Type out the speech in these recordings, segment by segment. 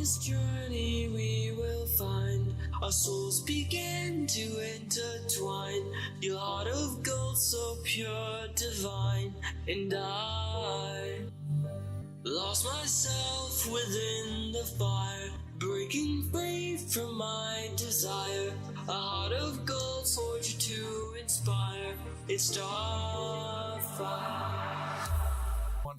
this journey we will find our souls begin to intertwine. Your heart of gold, so pure, divine, and I lost myself within the fire, breaking free from my desire. A heart of gold, forged to inspire. It's Starfire.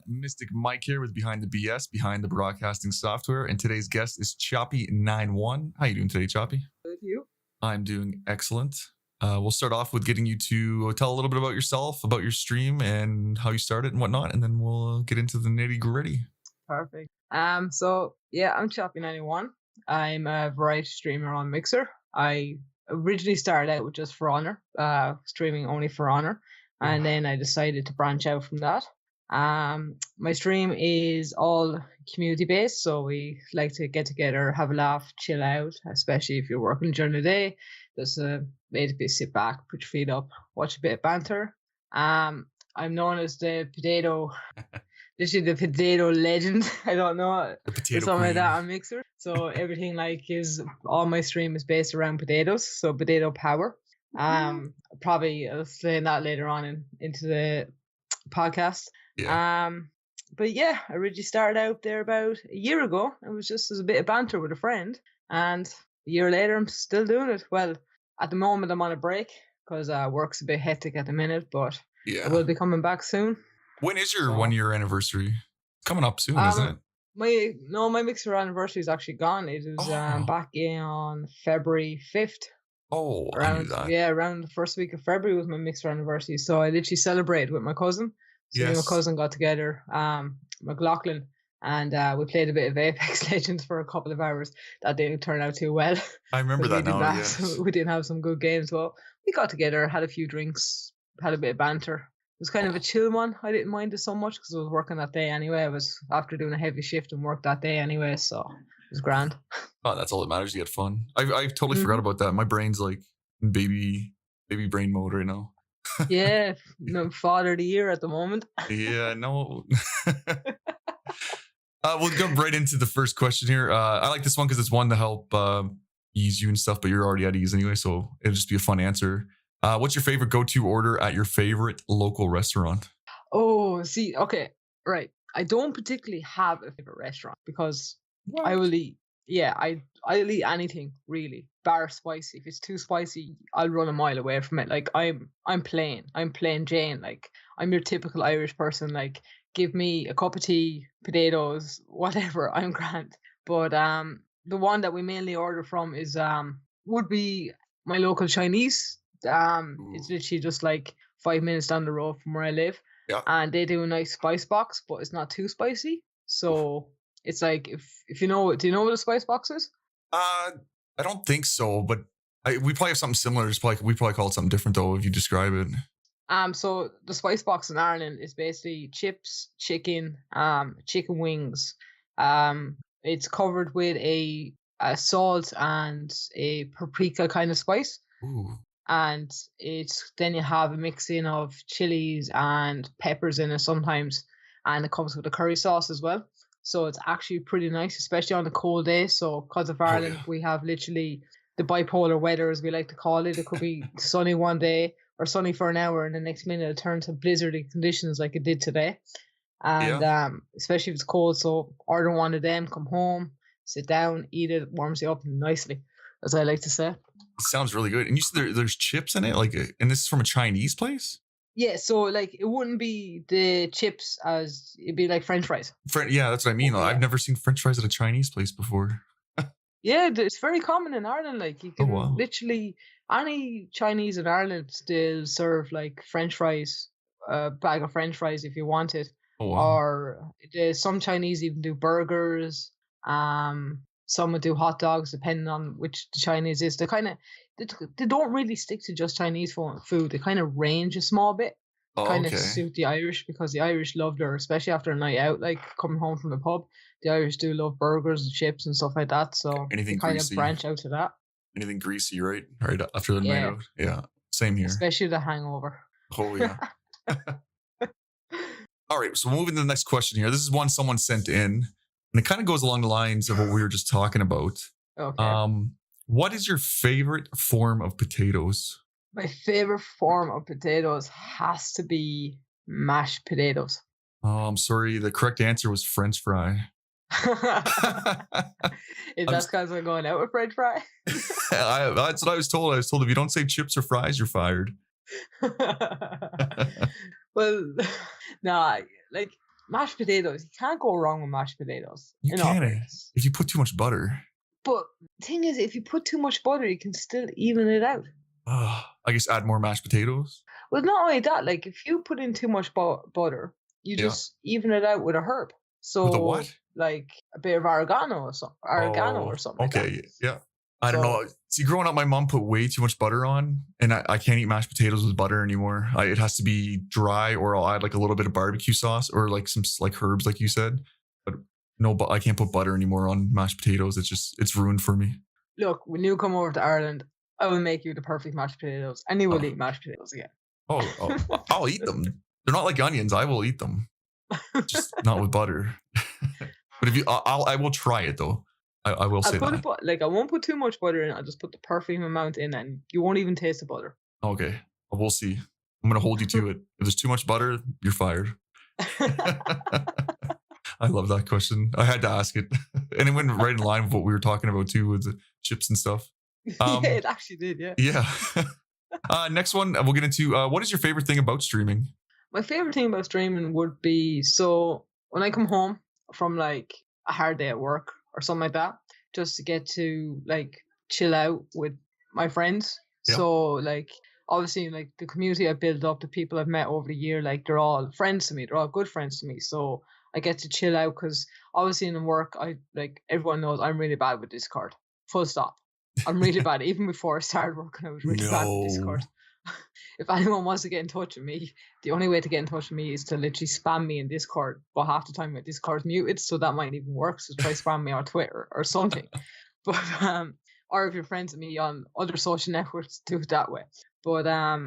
Mystic Mike here with Behind the BS, Behind the Broadcasting Software, and today's guest is Chopie91. How you doing today, Chopie? Good, you? I'm doing excellent. We'll start off with getting you to tell a little bit about yourself, about your stream, and how you started and whatnot, and then we'll get into the nitty gritty. Perfect. So yeah, I'm Chopie91. I'm a variety streamer on Mixer. I originally started out with just For Honor, streaming only For Honor, and then I decided to branch out from that. My stream is all community based, so we like to get together, have a laugh, chill out, especially if you're working during the day. Just basically sit back, put your feet up, watch a bit of banter. I'm known as the potato, literally the potato legend. I don't know, The potato something like queen. that on Mixer. So everything is all my stream is based around potatoes, so potato power. Probably I'll explain that later on into the podcast. Yeah. But yeah, I originally started out there about a year ago. It was just as a bit of banter with a friend, and a year later I'm still doing it. Well, at the moment I'm on a break because work's a bit hectic at the minute, but I will be coming back soon. When is your 1 year anniversary? Coming up soon, isn't it? My Mixer anniversary is actually gone. It was back in on February 5th. Oh, I knew that. Yeah, around the first week of February was my Mixer anniversary. So I literally celebrated with my cousin. So me and my cousin got together, McLaughlin, and we played a bit of Apex Legends for a couple of hours. That didn't turn out too well. I remember that now, yes. We didn't have some good games. Well, we got together, had a few drinks, had a bit of banter. It was kind of a chill one. I didn't mind it so much because I was working that day anyway. I was after doing a heavy shift and work that day anyway, so it was grand. Oh, that's all that matters. You had fun. I totally forgot about that. My brain's like in baby brain mode right now. Yeah, father of the year at the moment. Yeah, no. We'll jump right into the first question here. I like this one because it's one to help ease you and stuff, but you're already at ease anyway, so it'll just be a fun answer. What's your favorite go-to order at your favorite local restaurant? Oh, see, okay, right. I don't particularly have a favorite restaurant because I will eat. Yeah, I'll eat anything really, bar spicy. If it's too spicy, I'll run a mile away from it. Like I'm plain Jane. Like I'm your typical Irish person. Like give me a cup of tea, potatoes, whatever. I'm grand. But the one that we mainly order from is would be my local Chinese. It's literally just like 5 minutes down the road from where I live. Yeah. And they do a nice spice box, but it's not too spicy. So it's like if you know, do you know what a spice box is? I don't think so, but we probably have something similar. We probably call it something different though if you describe it. So the spice box in Ireland is basically chips, chicken wings. It's covered with a salt and a paprika kind of spice. Ooh. And then you have a mixing of chilies and peppers in it sometimes, and it comes with a curry sauce as well. So it's actually pretty nice, especially on a cold day. So because of Ireland, we have literally the bipolar weather, as we like to call it. It could be sunny one day or sunny for an hour, and the next minute it turns to blizzardy conditions like it did today. And especially if it's cold, so order one of them, come home, sit down, eat it, warms you up nicely, as I like to say. It sounds really good. And you said there's chips in it, and this is from a Chinese place? Yeah, so it wouldn't be the chips it'd be like French fries. Yeah, that's what I mean. Yeah. I've never seen French fries at a Chinese place before. Yeah, it's very common in Ireland. Like you can literally any Chinese in Ireland still serve like French fries, a bag of French fries if you want it. Oh, wow. Or some Chinese even do burgers. Some would do hot dogs, depending on which the Chinese is. They don't really stick to just Chinese food. They kind of range a small bit, kind of suit the Irish, because the Irish love especially after a night out, like coming home from the pub. The Irish do love burgers and chips and stuff like that. So anything kind greasy. of branch out to that. Anything greasy, right? Right after the night out. Yeah, same here. Especially the hangover. Oh yeah. All right, so moving to the next question here. This is one someone sent in. and it kind of goes along the lines of what we were just talking about. Okay. What is your favorite form of potatoes? My favorite form of potatoes has to be mashed potatoes. Oh, I'm sorry. The correct answer was French fry. Is that because I'm going out with French fry? That's what I was told. I was told if you don't say chips or fries, you're fired. Well, nah, like mashed potatoes, you can't go wrong with mashed potatoes. You can't if you put too much butter. But the thing is, if you put too much butter, you can still even it out. I guess add more mashed potatoes. Well, not only that, like if you put in too much butter, you just even it out with a herb. So with a what? Like a bit of oregano or something. Okay, like that. yeah. I don't know. See, growing up, my mom put way too much butter on, and I can't eat mashed potatoes with butter anymore. It has to be dry, or I'll add like a little bit of barbecue sauce or like some like herbs, like you said. But no, I can't put butter anymore on mashed potatoes. It's ruined for me. Look, when you come over to Ireland, I will make you the perfect mashed potatoes, and you will eat mashed potatoes again. I'll eat them. They're not like onions. I will eat them, just not with butter. But if I will try it though. I will say that. I won't put too much butter in. I'll just put the perfect amount in, and you won't even taste the butter. Okay, we'll see. I'm gonna hold you to it. If there's too much butter, you're fired. I love that question. I had to ask it, and it went right in line with what we were talking about too, with the chips and stuff. Yeah, it actually did. Yeah. Yeah. Next one, we'll get into. What is your favorite thing about streaming? My favorite thing about streaming would be when I come home from like a hard day at work or something like that, just to get to like chill out with my friends. Yeah. So like obviously like the community I've built up, the people I've met over the year, like they're all friends to me. They're all good friends to me. So I get to chill out because obviously in work, everyone knows I'm really bad with Discord. Full stop. I'm really bad. Even before I started working, I was really bad with Discord. If anyone wants to get in touch with me, the only way to get in touch with me is to literally spam me in Discord. But half the time my Discord's muted, so that might even work. So try spam me on Twitter or something. But or if you're friends with me on other social networks, do it that way. But I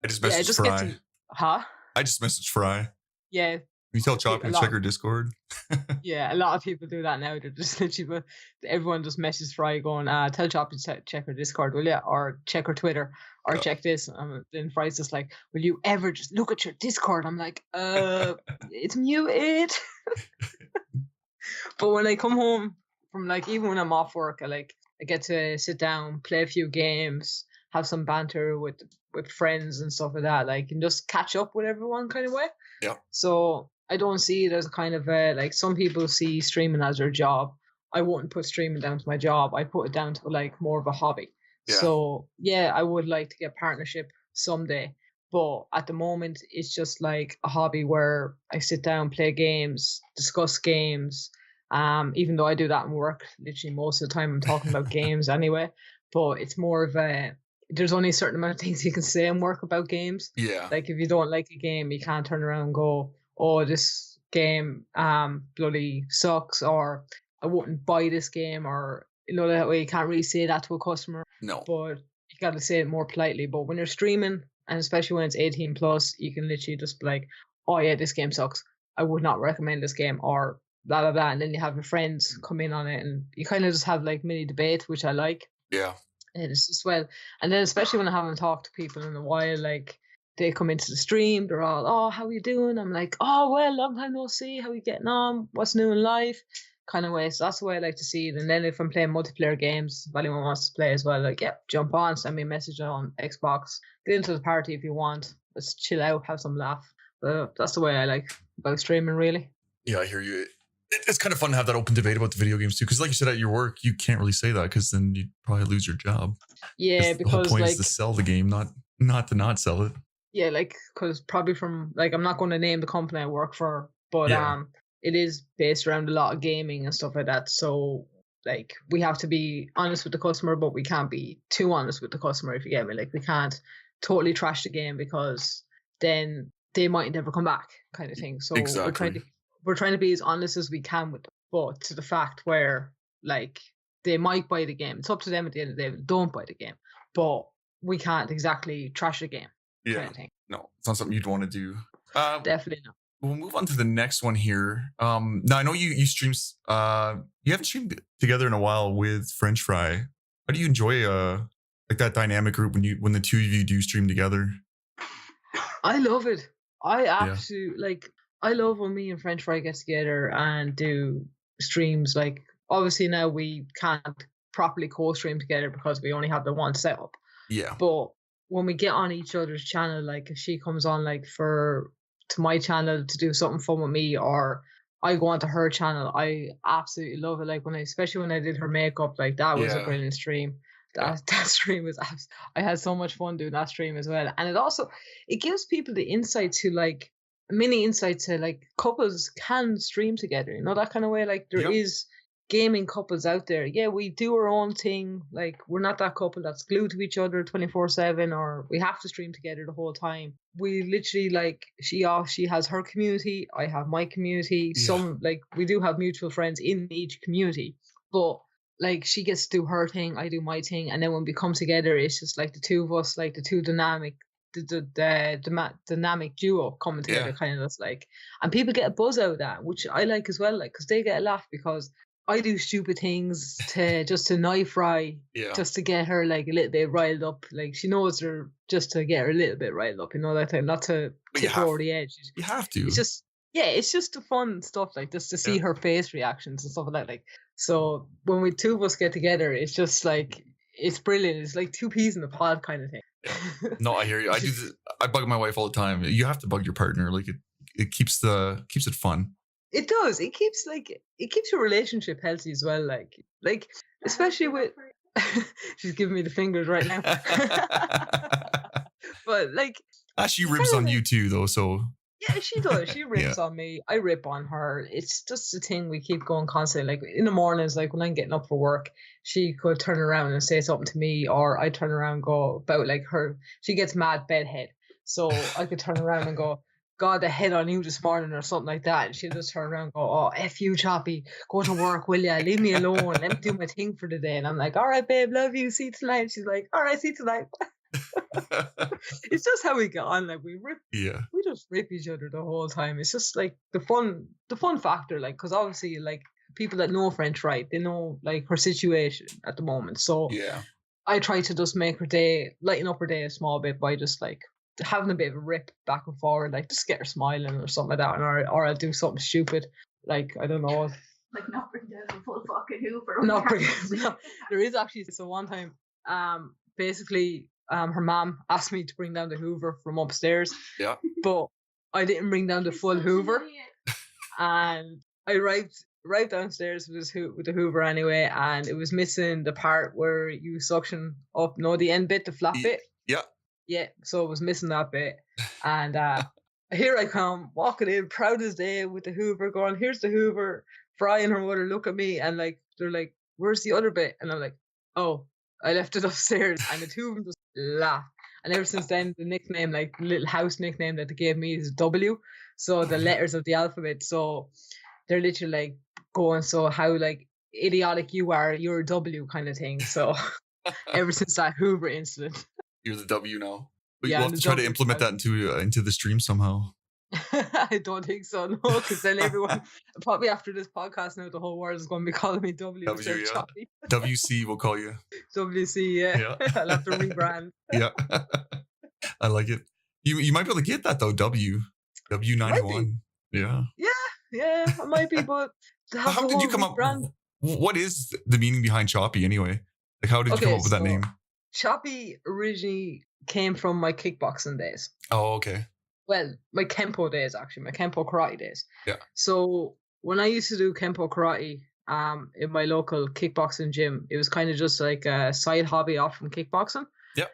just messaged Fry. I just messaged Fry. Yeah. Can you tell Chopie to check her Discord? Yeah, a lot of people do that now. They're just literally, everyone just messages Fry going, tell Chopie to check her Discord, will you? Or check her Twitter, or check this. Then Fry's just like, will you ever just look at your Discord? I'm like, it's muted. But when I come home from like, even when I'm off work, I get to sit down, play a few games, have some banter with friends and stuff like that, like, and just catch up with everyone kind of way. Yeah. So I don't see it as kind of like some people see streaming as their job. I wouldn't put streaming down to my job. I put it down to like more of a hobby. Yeah. So yeah, I would like to get partnership someday. But at the moment, it's just like a hobby where I sit down, play games, discuss games. Even though I do that in work, literally most of the time I'm talking about games anyway. But it's more of there's only a certain amount of things you can say in work about games. Yeah. Like if you don't like a game, you can't turn around and go, oh, this game bloody sucks, or I wouldn't buy this game, or that way you can't really say that to a customer. No. But you got to say it more politely. But when you're streaming, and especially when it's 18 plus, you can literally just be like, oh yeah, this game sucks. I would not recommend this game, or blah blah blah. And then you have your friends come in on it, and you kind of just have like mini debate, which I like. Yeah. And it's just and then especially when I haven't talked to people in a while, like they come into the stream, they're all, oh, how are you doing? I'm like, oh, well, long time no see. How are you getting on? What's new in life? Kind of way. So that's the way I like to see it. And then if I'm playing multiplayer games, if anyone wants to play as well, like, yeah, jump on, send me a message on Xbox, get into the party if you want. Let's chill out, have some laugh. That's the way I like about streaming, really. Yeah, I hear you. It's kind of fun to have that open debate about the video games too, because like you said, at your work, you can't really say that because then you'd probably lose your job. Yeah, because the whole point is to sell the game, not to not sell it. Yeah, like, because probably from, like, I'm not going to name the company I work for, but it is based around a lot of gaming and stuff like that. So, like, we have to be honest with the customer, but we can't be too honest with the customer, if you get me. Like, we can't totally trash the game because then they might never come back, kind of thing. So exactly. We're trying to be as honest as we can with them, but to the fact where, like, they might buy the game. It's up to them at the end of the day. Don't buy the game, but we can't exactly trash the game. Yeah. Kind of thing. No, it's not something you'd want to do. Definitely not. we'll move on to the next one here. Now I know you streams. You haven't streamed together in a while with French Fry. How do you enjoy like that dynamic group when the two of you do stream together? I love it. I absolutely like. I love when me and French Fry get together and do streams. Like, obviously now we can't properly co-stream together because we only have the one setup. Yeah. But when we get on each other's channel, like if she comes on like to my channel to do something fun with me, or I go onto her channel, I absolutely love it. Like especially when I did her makeup, like that was a brilliant stream. That stream was I had so much fun doing that stream as well. And it gives people the insight to like mini insight to like couples can stream together, you know, that kind of way. Like there is gaming couples out there. Yeah, we do our own thing. Like we're not that couple that's glued to each other 24/7, or we have to stream together the whole time. We literally like she has her community, I have my community. Some like we do have mutual friends in each community, but like she gets to do her thing, I do my thing, and then when we come together, it's just like the two of us, like the two dynamic duo coming together, kind of just like, and people get a buzz out of that, which I like as well, like because they get a laugh because I do stupid things to annoy Fry, just to get her like a little bit riled up. Like she knows her just to get her a little bit riled up, you know, that time, not to tip her over the edge. You have to. It's just the fun stuff, like just to see her face reactions and stuff like that. Like so when we two of us get together, it's just like it's brilliant. It's like two peas in a pod kind of thing. No, I hear you. I bug my wife all the time. You have to bug your partner. Like it keeps it fun. It does. It keeps your relationship healthy as well. Like especially with she's giving me the fingers right now. But like she rips on you too, though. So yeah, she does. She rips on me. I rip on her. It's just a thing we keep going constantly. Like in the mornings, like when I'm getting up for work, she could turn around and say something to me, or I turn around and go about like her. She gets mad bedhead, so I could turn around and go, "God, the head on you this morning," or something like that. And she'll just turn around and go, "Oh, F you, Choppy. Go to work, will ya? Leave me alone. Let me do my thing for the day." And I'm like, "All right, babe, love you. See you tonight." She's like, "All right, see you tonight." It's just how we get on. Like we just rip each other the whole time. It's just like the fun factor. Like because obviously, like people that know French Fry, they know like her situation at the moment. So I try to just make her day, lighten up her day a small bit by just like having a bit of a rip back and forward, like just get her smiling or something like that, or I'll do something stupid, like I don't know, like not bring down the full fucking Hoover. No, there is actually. So one time, basically, her mom asked me to bring down the Hoover from upstairs. Yeah. But I didn't bring down the full Hoover, and I arrived downstairs with the Hoover anyway, and it was missing the part where you suction up, the end bit, the flat bit. Yeah. Yeah, so it was missing that bit. And here I come, walking in, proud as day, with the Hoover, going, "Here's the Hoover." Fry and her mother look at me and like they're like, "Where's the other bit?" And I'm like, "Oh, I left it upstairs." And the two of them just laugh. And ever since then, the nickname, like the little house nickname that they gave me, is W. So the letters of the alphabet. So they're literally like going, "So how like idiotic you are, you're a W," kind of thing. So ever since that Hoover incident. You're the W now. But Yeah, you have to try to implement that into the stream somehow. I don't think so, no, because then everyone, probably after this podcast now, the whole world is going to be calling me W. W, yeah. WC will call you. WC, yeah. I'll have to rebrand. Yeah. I like it. You might be able to get that though, W91. Yeah. Yeah, it might be, but how did you come up? What is the meaning behind Chopie anyway? Like, how did you come up with that name? Chopie originally came from my kickboxing days. Oh, okay. Well, my Kempo days, actually, my Kempo karate days. Yeah. So when I used to do Kempo karate in my local kickboxing gym, it was kind of just like a side hobby off from kickboxing. Yeah.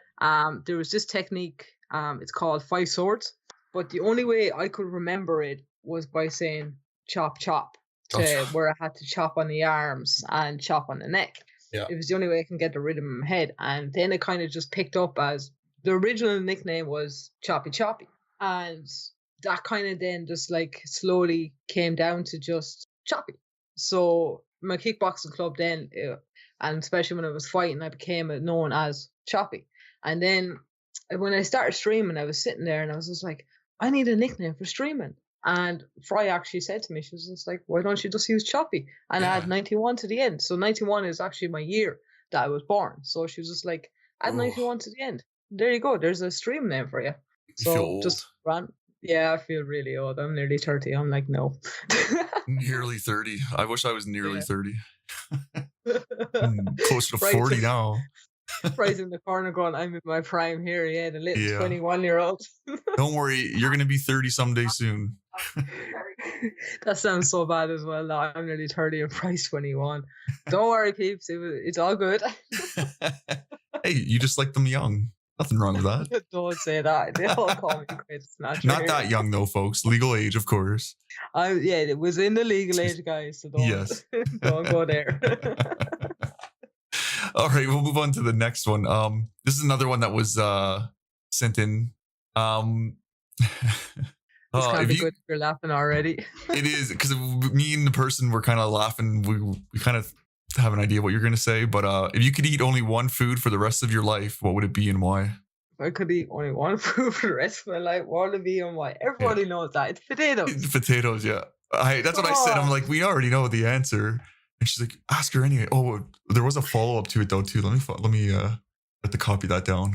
There was this technique, it's called 5 swords, but the only way I could remember it was by saying chop, chop, where I had to chop on the arms and chop on the neck. Yeah. It was the only way I can get the rhythm in my head. And then it kind of just picked up as the original nickname was Choppy Choppy. And that kind of then just like slowly came down to just Choppy. So my kickboxing club then, and especially when I was fighting, I became known as Choppy. And then when I started streaming, I was sitting there and I was just like, I need a nickname for streaming. And Fry actually said to me, she was just like, why don't you just use Chopie and Yeah. add 91 to the end? So 91 is actually my year that I was born. So she was just like, add Oh. 91 to the end. There you go. There's a stream name for you. You feel So old. just run. Yeah, I feel really old. I'm nearly 30. I'm like, no. Nearly 30. I wish I was nearly Yeah. 30. Closer to Right. 40 now. Fry's in the corner going, I'm in my prime here. Yeah, the little Yeah. 21-year-old. Don't worry, you're gonna be 30 someday soon. That sounds so bad as well. No, I'm nearly 30 and Fry's 21. Don't worry, peeps. It's all good. Hey, you just like them young. Nothing wrong with that. Don't say that. They all call me great snatcher. Not that young though, folks. Legal age, of course. Yeah, it was in the legal age, guys. So don't, Yes. don't go there. All right, we'll move on to the next one. This is another one that was sent in. This can't if be you- good if you're laughing already. It is because me and the person were kind of laughing. We kind of have an idea what you're going to say, but if you could eat only one food for the rest of your life, what would it be and why? If I could eat only one food for the rest of my life, what would it be and why? Everybody knows that. It's potatoes. Potatoes, yeah. That's what I said. I'm like, we already know the answer. And she's like, ask her anyway. Oh, there was a follow-up to it though too. Let me have to copy that down.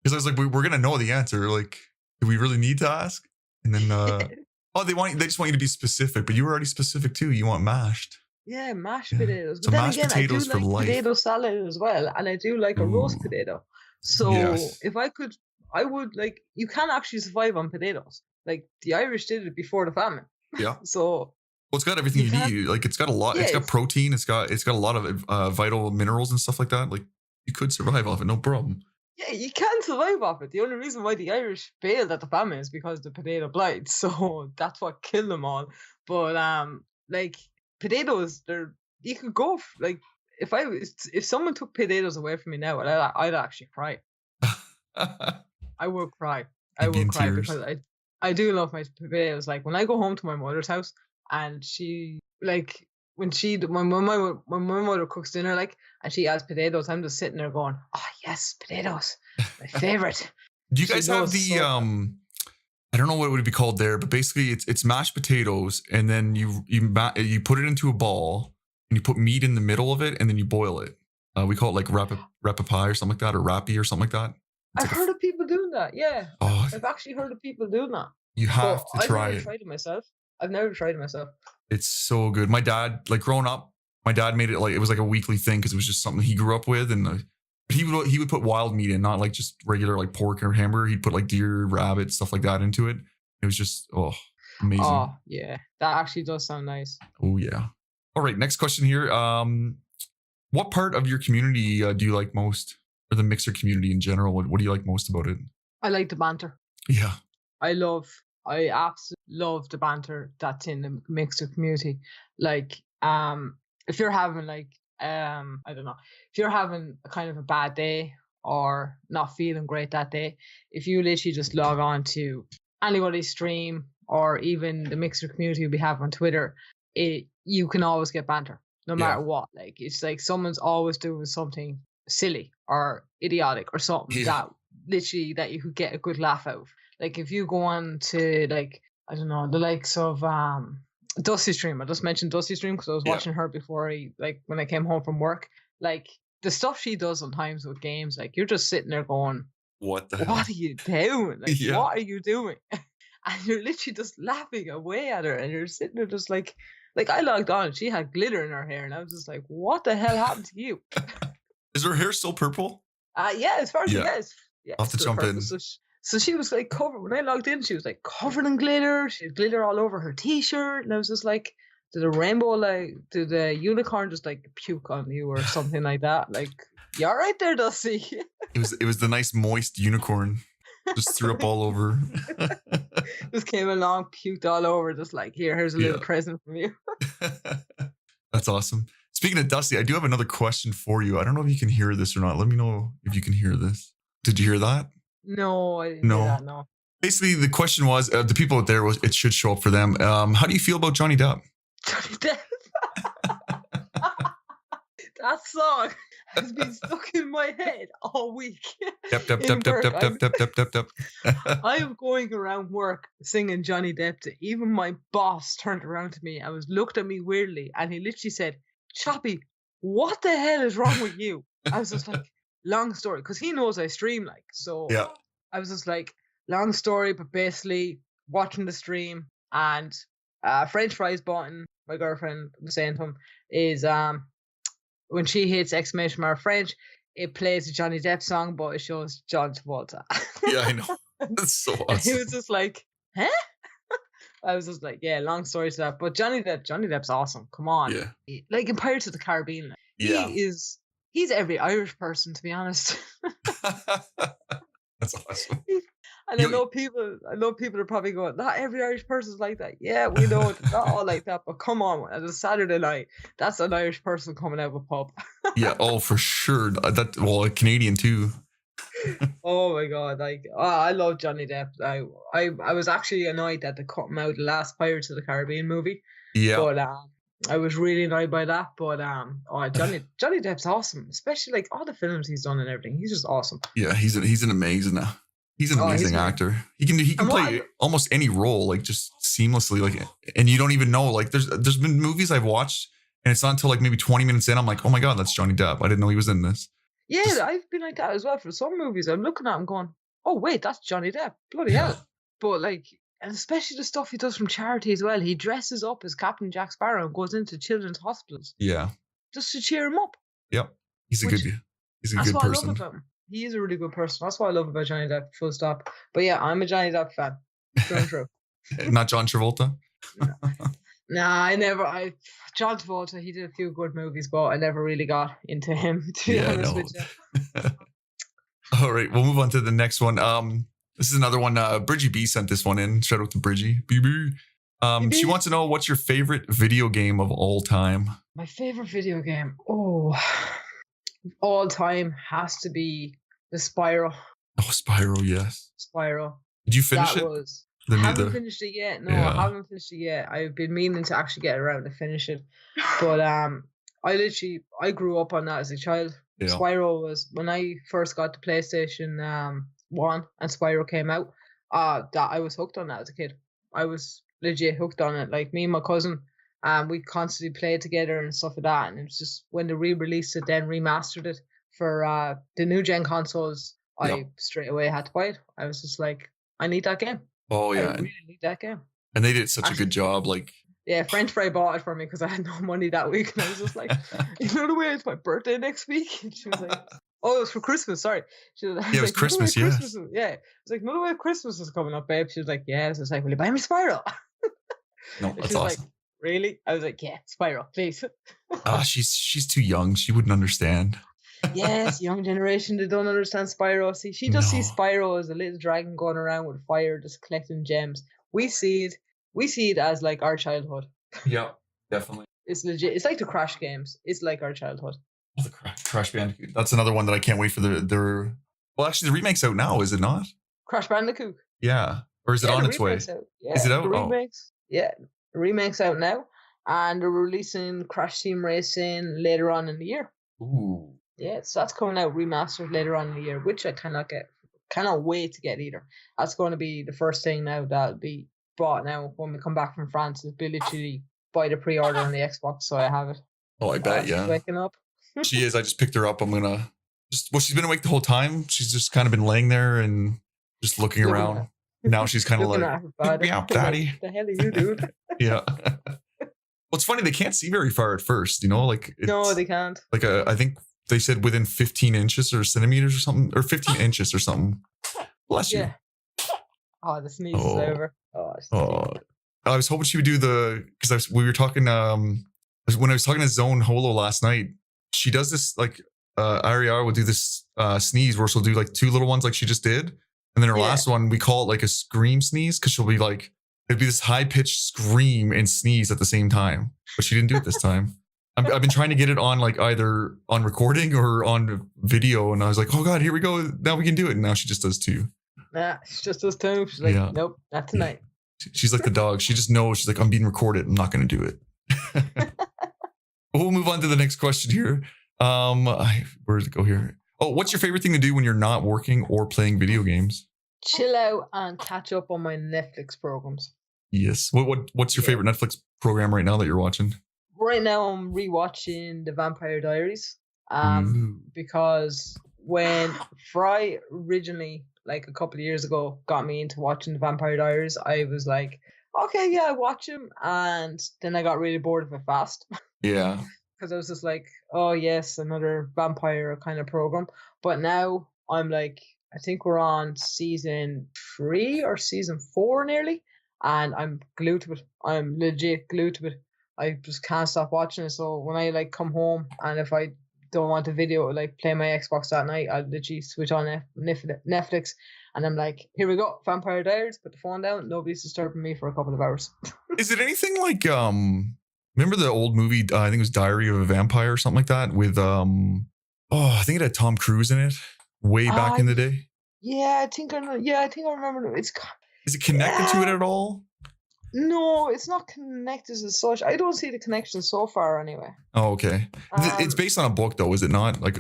Because I was like, we're going to know the answer. Like, do we really need to ask? And then, they just want you to be specific, but you were already specific too. You want mashed. Yeah, mashed Yeah. potatoes. So But then mashed again, potatoes I for do like life. potato salad as well, and I do like a roast Ooh. potato. So Yes. if I could, I would like. You can actually survive on potatoes. Like the Irish did it before the famine. Yeah. So Well, it's got everything You you can't- need. Like, it's got a lot. Yeah, it's got it's- protein. It's got a lot of vital minerals and stuff like that. Like, you could survive off it, no problem. yeah, you can survive off it. The only reason why the Irish failed at the famine is because of the potato blight. So that's what killed them all. But like potatoes, you could go like if someone took potatoes away from me now, I'd actually cry. I would cry. I You'd be in would cry tears. because I do love my potatoes. Like when I go home to my mother's house and she like when my mother cooks dinner like and she adds potatoes, I'm just sitting there going, oh yes, potatoes, my favorite. Do you She guys have knows the so I don't know what it would be called there, but basically it's mashed potatoes, and then you put it into a ball, and you put meat in the middle of it, and then you boil it. We call it like rapapie or something like that, or rappy or something like that. It's I've like heard of people doing that. Yeah, oh, I've actually heard of people doing that. you have But to try I've never it. tried it myself. I've never tried it myself. It's so good. My dad, like growing up, my dad made it like it was like a weekly thing because it was just something he grew up with, and he would put wild meat in, not like just regular like pork or hamburger. He'd put like deer, rabbit, stuff like that into it. It was just amazing. Oh yeah, that actually does sound nice. Oh yeah. All right, next question here. What part of your community do you like most, or the mixer community in general? What do you like most about it? I like the banter. Yeah. I absolutely love the banter that's in the mixer community. Like, if you're having like, I don't know, if you're having a kind of a bad day or not feeling great that day, if you literally just log on to anybody's stream or even the mixer community we have on Twitter, you can always get banter, no matter what. Like, it's like someone's always doing something silly or idiotic or something that literally that you could get a good laugh out of. Like if you go on to like, I don't know, the likes of Dusty Stream. I just mentioned Dusty Stream because I was watching her before when I came home from work. Like the stuff she does sometimes with games, like you're just sitting there going, What the hell? what are you doing? Like what are you doing? And you're literally just laughing away at her, and you're sitting there just like I logged on and she had glitter in her hair, and I was just like, what the hell happened to you? Is her hair still purple? Yeah, as far as I'll have to jump in. So she was like covered when I logged in. She was like covered in glitter. She had glitter all over her t-shirt, and I was just like, did the unicorn just like puke on you or something like that? Like, you all right there, Dusty? It was the nice moist unicorn. Just threw up all over. Just came along, puked all over. Just like, here's a little present from you. That's awesome. Speaking of Dusty, I do have another question for you. I don't know if you can hear this or not. Let me know if you can hear this. Did you hear that? No, I didn't hear that, no. Basically, the question was, the people out there, it should show up for them. How do you feel about Johnny Depp? Johnny Depp. That song has been stuck in my head all week. Dep, dep, In dep, dep, work, dep, dep, dep, dep, dep. I am going around work singing Johnny Depp. Even my boss turned around to me and looked at me weirdly, and he literally said, "Choppy, what the hell is wrong with you?" I was just like, long story, because he knows I stream, like, so. Yeah. I was just like, long story, but basically watching the stream, and French fries button, my girlfriend was saying to him, is when she hits exclamation mark French, it plays a Johnny Depp song, but it shows John Travolta. Yeah, I know. That's so And he awesome. was just like, huh? I was just like, yeah, long story to that. But Johnny Depp's awesome. Come on. Yeah. Like in Pirates of the Caribbean, Yeah. he's every Irish person, to be honest. That's awesome. And I know people are probably going, not every Irish person's like that. Yeah, we know it's not all like that, but come on, as a Saturday night, that's an Irish person coming out of a pub. Yeah, oh, for sure. Well, a Canadian too. Oh my god, like, I love Johnny Depp. I was actually annoyed that they cut him out the last Pirates of the Caribbean movie. Yeah. But I was really annoyed by that. But Johnny Depp's awesome, especially like all the films he's done and everything. He's just awesome. Yeah, he's an amazing he's an amazing actor. He can play almost any role, like, just seamlessly, like, and you don't even know. Like, there's been movies I've watched, and it's not until like maybe 20 minutes in, I'm like, oh my god, that's Johnny Depp. I didn't know he was in this. Yeah, I've been like that as well for some movies. I'm looking at him going, oh wait, that's Johnny Depp. Bloody hell. But like, and especially the stuff he does from charity as well. He dresses up as Captain Jack Sparrow and goes into children's hospitals. Yeah. Just to cheer him up. Yep. He's a good person. That's what I love about him. He is a really good person. That's what I love about Johnny Depp, full stop. But yeah, I'm a Johnny Depp fan. True. Not John Travolta? Nah, John Travolta, he did a few good movies, but I never really got into him, to be honest with you. All right, we'll move on to the next one. This is another one. Bridgie B sent this one in. Shout out to Bridgie. BB. She wants to know, what's your favorite video game of all time? My favorite video game? Oh, all time has to be the Spyro. Oh, Spyro, yes. Spyro. Did you finish it? I haven't finished it yet. No, I haven't finished it yet. I've been meaning to actually get around to finish it. But I grew up on that as a child. Yeah. Spyro was, when I first got the PlayStation 1 and Spyro came out, that I was hooked on that as a kid. I was legit hooked on it. Like, me and my cousin, we constantly played together and stuff like that. And it was just when they re-released it, then remastered it for the new gen consoles, I straight away had to buy it. I was just like, I need that game. Oh yeah, I really need that game. And they did such a good job. Like, yeah, French Fry bought it for me because I had no money that week, and I was just like, you know the way it's my birthday next week. And she was like, oh, it was for Christmas. Sorry. She was it was Christmas. Yeah. Yeah. I was like, no, the way Christmas is coming up, babe. She was like, yeah. So I was like, will you buy me Spyro? No, that's awesome. Like, really? I was like, yeah, Spyro, please. She's too young. She wouldn't understand. Yes, young generation, they don't understand Spyro. See, she just sees Spyro as a little dragon going around with fire, just collecting gems. We see it as like our childhood. Yeah, definitely. It's legit. It's like the Crash games. It's like our childhood. Oh, the Crash Bandicoot. That's another one that I can't wait for their. Well, actually, the remake's out now, is it not? Crash Bandicoot. Yeah, or is it on its way? Yeah, is it out? The remakes. Yeah, the remake's out now, and they're releasing Crash Team Racing later on in the year. Ooh. Yeah, so that's coming out remastered later on in the year, which I cannot wait to get either. That's going to be the first thing now that'll be bought now when we come back from France. It'll be literally buy the pre-order on the Xbox, so I have it. Oh, I bet, yeah. Waking up. She is. I just picked her up. I'm gonna she's been awake the whole time. She's just kind of been laying there and just looking around. Now she's kind of like, pick me up, daddy. What the hell are you doing? Yeah. Well, it's funny, they can't see very far at first, you know, like, no, they can't. Like, I think they said within 15 inches or centimeters or something, or 15 inches or something. Bless you. Oh, the sneeze is over. I was hoping she would do because we were talking, when I was talking to Zone Holo last night, she does this, like, Ariara will do this sneeze where she'll do like two little ones like she just did. And then her last one, we call it like a scream sneeze because she'll be like, it'd be this high-pitched scream and sneeze at the same time. But she didn't do it this time. I've been trying to get it on like either on recording or on video. And I was like, oh God, here we go. Now we can do it. And now she just does two. Nah, she just does two. She's like, nope, not tonight. She's like the dog. She just knows. She's like, I'm being recorded. I'm not going to do it. We'll move on to the next question here. Where does it go here? Oh, what's your favorite thing to do when you're not working or playing video games? Chill out and catch up on my Netflix programs. Yes. What's your favorite Netflix program right now that you're watching? Right now, I'm rewatching The Vampire Diaries. Ooh. Because when Fry originally, like a couple of years ago, got me into watching The Vampire Diaries, I was like, okay, yeah, I watch him, and then I got really bored of it fast. Yeah. Because I was just like, oh yes, another vampire kind of program. But now I'm like, I think we're on season 3 or season 4 nearly, and I'm glued to it. I'm legit glued to it. I just can't stop watching it. So when I like come home and if I don't want a video like play my Xbox that night, I'll literally switch on Netflix, and I'm like, here we go, Vampire Diaries. Put the phone down. Nobody's disturbing me for a couple of hours. Is it anything like remember the old movie? I think it was Diary of a Vampire or something like that with I think it had Tom Cruise in it way back in the day. Yeah, I think I remember. Is it connected to it at all? No, it's not connected as such. I don't see the connection so far anyway. Oh, okay. It's based on a book though, is it not? Like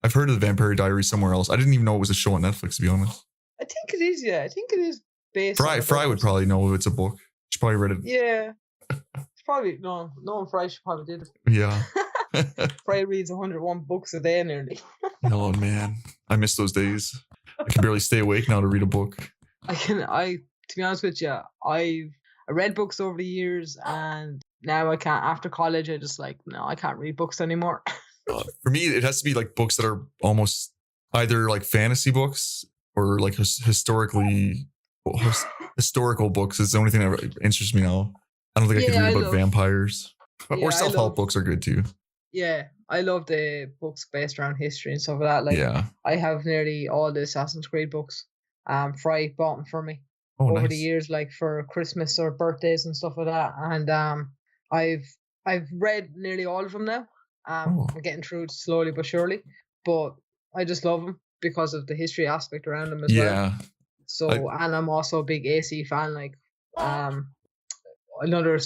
I've heard of the Vampire Diaries somewhere else. I didn't even know it was a show on Netflix, to be honest. I think it is, yeah. I think it is based on Fry would probably know if it's a book. She probably read it. Yeah. It's probably no one Fry should probably did it. Yeah. Fry reads 101 books a day nearly. Oh man. I miss those days. I can barely stay awake now to read a book. To be honest with you, I read books over the years, and now I can't. After college, I just like, no, I can't read books anymore. For me, it has to be like books that are almost either like fantasy books or like historical books. Is the only thing that interests me now. I don't think I could read about vampires. Or self-help books are good too. Yeah, I love the books based around history and stuff like that. Like, I have nearly all the Assassin's Creed books. Fry bought them for me over the years, like for Christmas or birthdays and stuff like that. And I've read nearly all of them now. I'm getting through it slowly but surely, but I just love them because of the history aspect around them as well. So, and I'm also a big AC fan. Like, another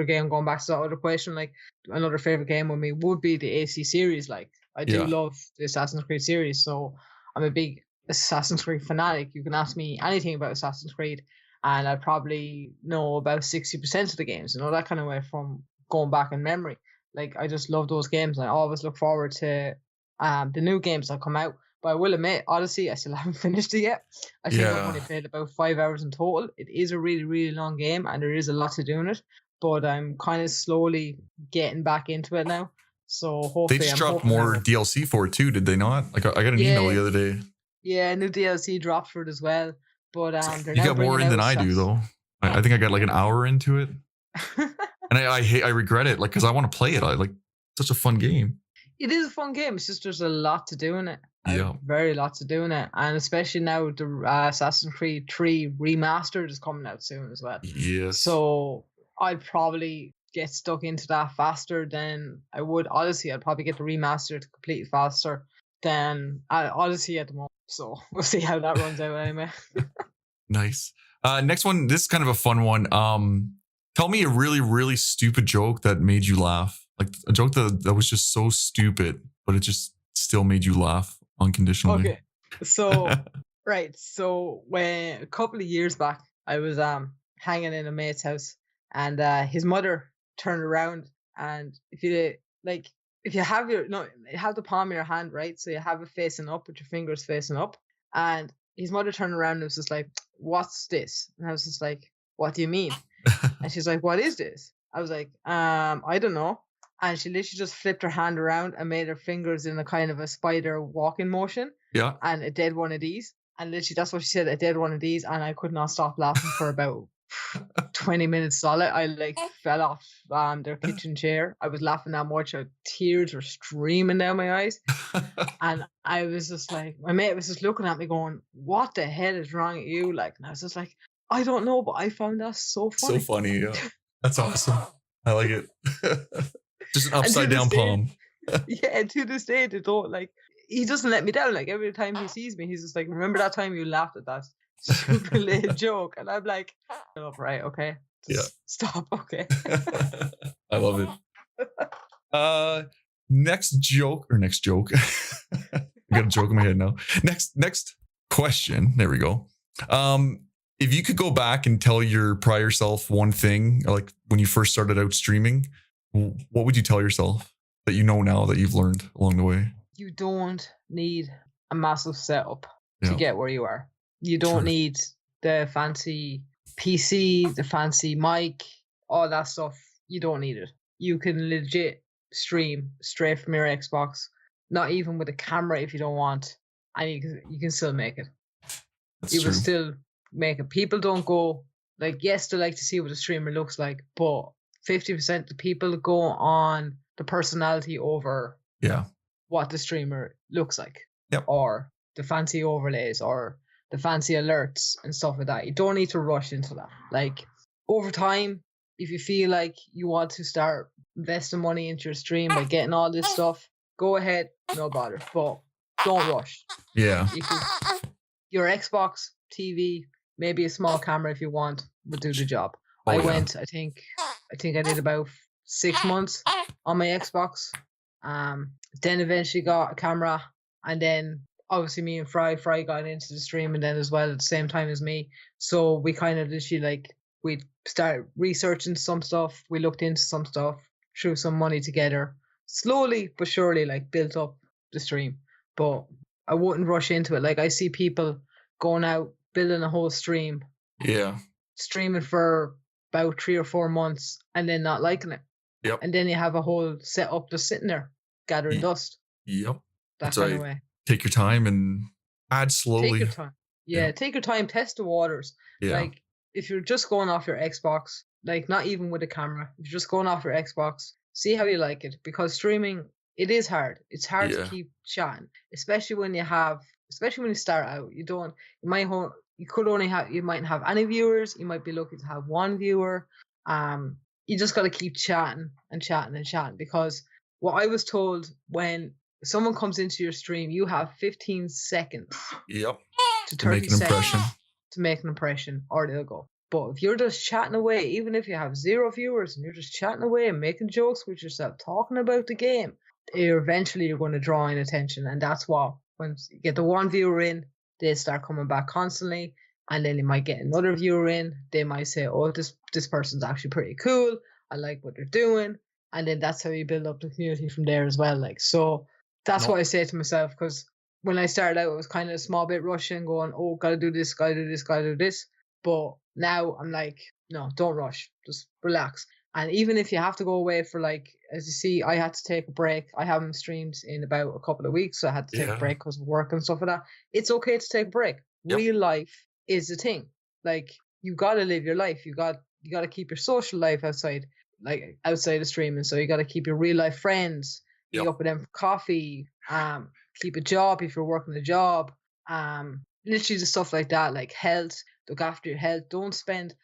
game, going back to that other question, like another favorite game with me would be the AC series. Like, I do love the Assassin's Creed series, so I'm a big Assassin's Creed fanatic. You can ask me anything about Assassin's Creed and I probably know about 60% of the games, that kind of way, from going back in memory. Like, I just love those games, and I always look forward to the new games that come out. But I will admit, Odyssey, I still haven't finished it yet. I think I've only played about 5 hours in total. It is a really, really long game, and there is a lot to do in it. But I'm kind of slowly getting back into it now. So hopefully, they just dropped more DLC for it too, did they not? Like, I got an email the other day. Yeah, new DLC dropped for it as well. But you got more in than I do, though. I think I got like an hour into it, and I regret it, like, because I want to play it. I like such a fun game. It is a fun game. It's just there's a lot to do in it. Yeah, very lot to do in it, and especially now the Assassin's Creed 3 remastered is coming out soon as well. Yes. So I'd probably get stuck into that faster than I would Odyssey. I'd probably get the remastered completely faster than Odyssey at the moment. So we'll see how that runs out anyway. Nice. Next one. This is kind of a fun one. Tell me a really, really stupid joke that made you laugh. Like a joke that was just so stupid, but it just still made you laugh unconditionally. Okay. So, right. So when a couple of years back, I was hanging in a mate's house, and his mother turned around, and if you have have the palm of your hand, right? So you have it facing up with your fingers facing up, and his mother turned around and was just like, "What's this?" And I was just like, "What do you mean?" And she's like, "What is this?" I was like, I don't know. And she literally just flipped her hand around and made her fingers in a kind of a spider walking motion. Yeah. And it did one of these. And literally that's what she said, it did one of these. And I could not stop laughing for about 20 minutes solid. I like fell off their kitchen chair. I was laughing that much. Tears were streaming down my eyes. And I was just like, my mate was just looking at me going, "What the hell is wrong with you?" Like, and I was just like, I don't know, but I found that so funny. So funny, yeah. That's awesome. I like it. Just an upside down palm. Yeah, and to this day, they don't, like, he doesn't let me down. Like, every time he sees me, he's just like, "Remember that time you laughed at that super lame joke?" And I'm like, "Oh, right, okay. Just stop, okay." I love it. Next joke. I got a joke in my head now. Next question. There we go. If you could go back and tell your prior self one thing, like when you first started out streaming, what would you tell yourself that you know now that you've learned along the way? You don't need a massive setup to Yeah. get where you are. You don't True. need the fancy PC, the fancy mic, all that stuff. You don't need it. You can legit stream straight from your Xbox, not even with a camera if you don't want, and you can still make it. That's You true. will still make it. People don't go, like, yes, they like to see what a streamer looks like, but 50% of the people go on the personality over Yeah. what the streamer looks like. Yep. Or the fancy overlays or the fancy alerts and stuff like that. You don't need to rush into that. Like, over time, if you feel like you want to start investing money into your stream by getting all this stuff, go ahead, no bother. But don't rush. Yeah. Your Xbox, TV, maybe a small camera if you want, would do the job. Oh, I yeah. went, I think I did about 6 months on my Xbox. Then eventually got a camera, and then obviously me and Fry got into the stream, and then as well at the same time as me. So we kind of literally, like, we started researching some stuff. We looked into some stuff, threw some money together, slowly but surely, like, built up the stream. But I wouldn't rush into it. Like, I see people going out, building a whole stream, Yeah. streaming for about 3 or 4 months, and then not liking it. Yep. And then you have a whole setup just sitting there, gathering dust. Yep. That That's kind right. of way. Take your time and add slowly. Take your time. Yeah, take your time, test the waters. Yeah. Like, if you're just going off your Xbox, like, not even with a camera, if you're just going off your Xbox, see how you like it. Because streaming, it is hard. It's hard to keep chatting, especially when you start out. You might have any viewers. You might be lucky to have one viewer. You just got to keep chatting and chatting and chatting, because what I was told, when someone comes into your stream, you have 15 seconds Yep. to To make 30 an seconds impression. to make an impression, or they'll go. But if you're just chatting away, even if you have 0 viewers and you're just chatting away and making jokes with yourself, talking about the game, eventually you're going to draw in attention. And that's what, once you get the one viewer in, they start coming back constantly. And then you might get another viewer in. They might say, oh, this person's actually pretty cool. I like what they're doing. And then that's how you build up the community from there as well. Like, so that's what I say to myself, because when I started out, it was kind of a small bit rushing, going, oh, gotta do this, gotta do this, gotta do this. But now I'm like, no, don't rush. Just relax. And even if you have to go away for, like, as you see, I had to take a break. I haven't streamed in about a couple of weeks, so I had to take a break because of work and stuff like that. It's okay to take a break. Yep. Real life is the thing. Like, you gotta live your life. You gotta keep your social life outside of streaming. So you gotta keep your real life friends. Meet up with them for coffee. Keep a job if you're working a job. Literally the stuff like that, like health. Look after your health. Don't spend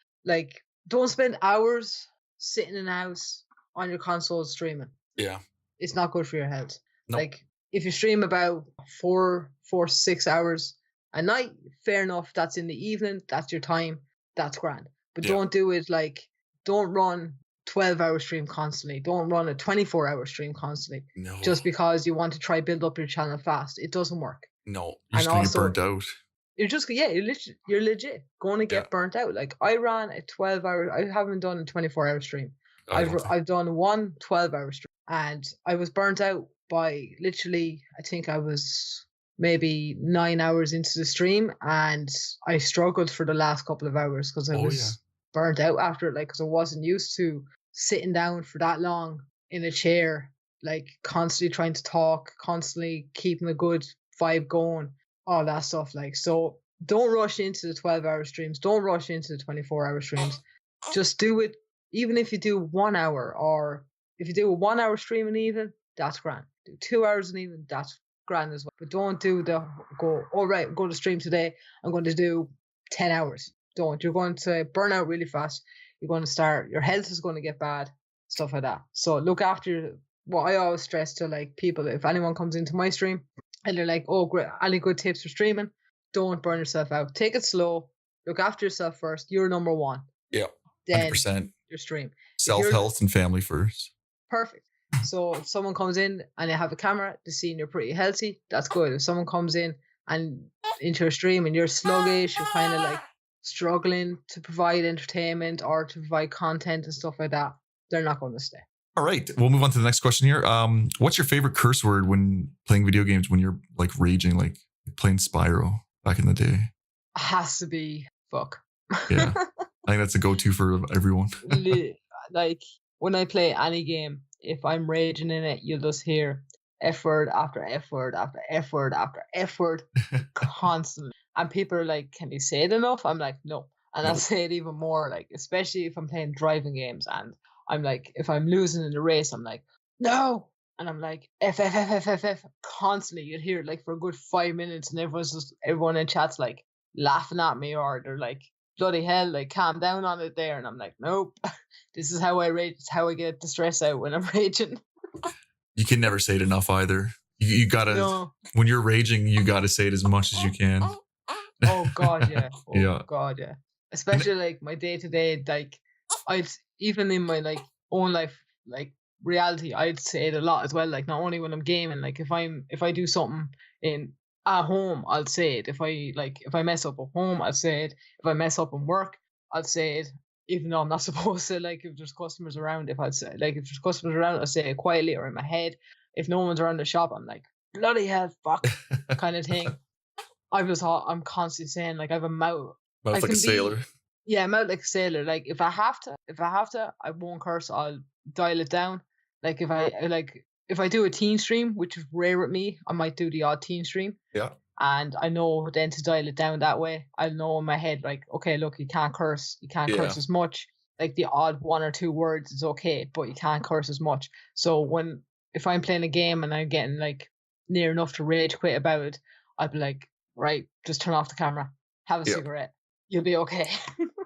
hours sitting in the house on your console streaming. Yeah. It's not good for your health. Nope. Like, if you stream about 4 to 6 hours a night, fair enough. That's in the evening. That's your time. That's grand. But don't do it, like, don't run 12-hour stream constantly. Don't run a 24-hour stream constantly. No. Just because you want to try build up your channel fast. It doesn't work. No. You're just going to get burnt out. You're legit going to get burnt out. Like, I ran a 12-hour, I haven't done a 24-hour stream. I've done one 12-hour stream, and I was burnt out by literally, I think I was maybe 9 hours into the stream, and I struggled for the last couple of hours because I was burnt out after it, like, because I wasn't used to sitting down for that long in a chair, like, constantly trying to talk, constantly keeping a good vibe going, all that stuff. Like, so don't rush into the 12-hour streams. Don't rush into the 24-hour streams. Just do it. Even if you do 1 hour, or if you do a 1 hour stream in the evening, that's grand. Do 2 hours in the evening, that's grand as well. But don't do I'm going to stream today, I'm going to do 10 hours. Don't. You're going to burn out really fast. You're going to start, your health is going to get bad, stuff like that. So look after, what I always stress to, like, people, if anyone comes into my stream and they're like, oh, great, any good tips for streaming? Don't burn yourself out. Take it slow. Look after yourself first. You're number one. Yeah. Then 100%. your stream. Self-health and family first. Perfect. So if someone comes in and they have a camera, they're seeing you're pretty healthy, that's good. If someone comes in and into a stream and you're sluggish, you're kind of like struggling to provide entertainment or to provide content and stuff like that, they're not going to stay. All right, we'll move on to the next question here. What's your favorite curse word when playing video games when you're like raging, like playing Spyro back in the day? Has to be fuck. Yeah, I think that's a go-to for everyone. Like when I play any game, if I'm raging in it, you'll just hear F word after F word after F word after F word constantly. And people are like, can you say it enough? I'm like, no. And I'll say it even more, like, especially if I'm playing driving games and I'm like, if I'm losing in the race, I'm like, no. And I'm like, F, F, F, F, F, F, constantly. You'd hear it like for a good 5 minutes and everyone in chat's like laughing at me or they're like, bloody hell, like calm down on it there. And I'm like, nope, this is how I rage. It's how I get the stress out when I'm raging. You can never say it enough either. You gotta, when you're raging, you gotta say it as much as you can. Oh God, yeah. Oh yeah. God, yeah. Especially like my day to day, like even in my like own life, like reality, I'd say it a lot as well. Like not only when I'm gaming, like if I do something at home, I'll say it. If I mess up at home, I'll say it. If I mess up in work, I'll say it. Even though I'm not supposed to, like if there's customers around, if there's customers around, I'll say it quietly or in my head. If no one's around the shop, I'm like, bloody hell, fuck, kind of thing. I'm constantly saying, like, I have a mouth. Mouth like a sailor. Yeah, mouth like a sailor. Like if I have to, I won't curse. I'll dial it down. Like if I do a teen stream, which is rare with me, I might do the odd teen stream. Yeah. And I know then to dial it down that way. I know in my head, like, okay, look, you can't curse. You can't curse as much. Like the odd 1 or 2 words is okay, but you can't curse as much. So if I'm playing a game and I'm getting like near enough to rage quit about it, I'd be like, right, just turn off the camera, have a cigarette, you'll be okay.